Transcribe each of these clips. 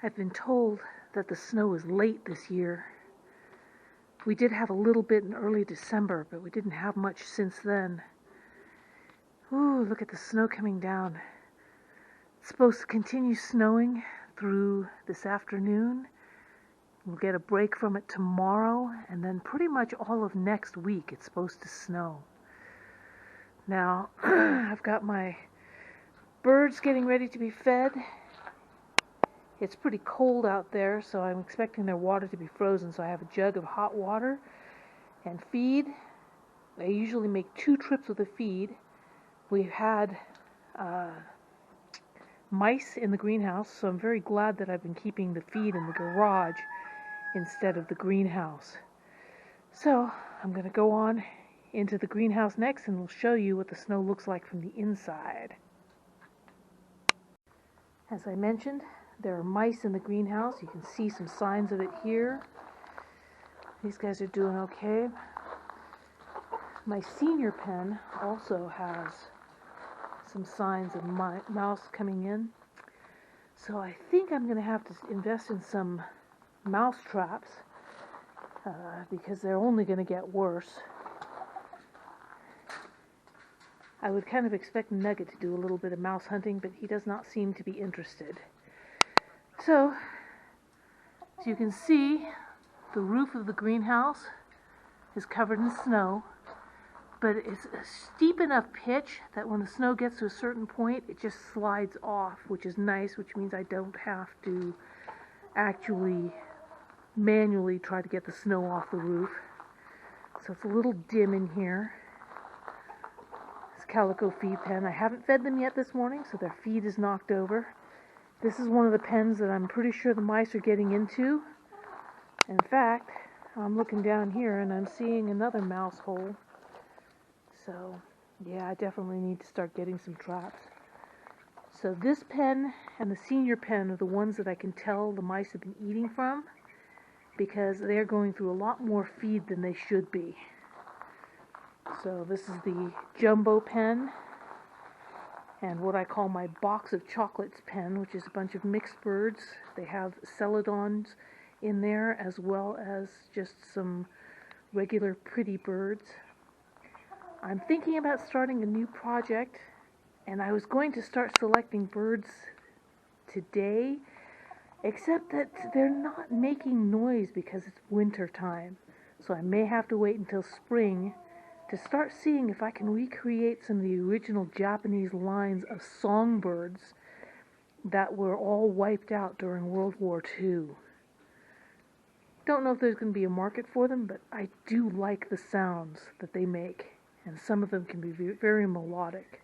I've been told that the snow is late this year. We did have a little bit in early December, but we didn't have much since then. Ooh, look at the snow coming down. It's supposed to continue snowing through this afternoon. We'll get a break from it tomorrow, and then pretty much all of next week it's supposed to snow. Now, I've got my birds getting ready to be fed. It's pretty cold out there, so I'm expecting their water to be frozen, so I have a jug of hot water and feed. I usually make 2 trips with the feed. We've had mice in the greenhouse, so I'm very glad that I've been keeping the feed in the garage instead of the greenhouse. So I'm going to go on into the greenhouse next, and we'll show you what the snow looks like from the inside. As I mentioned, there are mice in the greenhouse. You can see some signs of it here. These guys are doing okay. My senior pen also has some signs of mouse coming in. So I think I'm going to have to invest in some mouse traps because they're only going to get worse. I would kind of expect Nugget to do a little bit of mouse hunting, but he does not seem to be interested. So, as you can see, the roof of the greenhouse is covered in snow, but it's a steep enough pitch that when the snow gets to a certain point, it just slides off, which is nice, which means I don't have to actually manually try to get the snow off the roof. So it's a little dim in here. This calico feed pen. I haven't fed them yet this morning, so their feed is knocked over. This is one of the pens that I'm pretty sure the mice are getting into. In fact, I'm looking down here and I'm seeing another mouse hole. So, yeah, I definitely need to start getting some traps. So this pen and the senior pen are the ones that I can tell the mice have been eating from, because they're going through a lot more feed than they should be. So this is the jumbo pen, and what I call my box of chocolates pen, which is a bunch of mixed birds. They have celadons in there, as well as just some regular pretty birds. I'm thinking about starting a new project, and I was going to start selecting birds today, except that they're not making noise because it's winter time. So I may have to wait until spring to start seeing if I can recreate some of the original Japanese lines of songbirds that were all wiped out during World War II. Don't know if there's going to be a market for them, but I do like the sounds that they make, and some of them can be very melodic.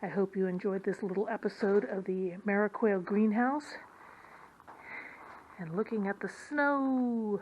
I hope you enjoyed this little episode of the MerriQuail greenhouse and looking at the snow.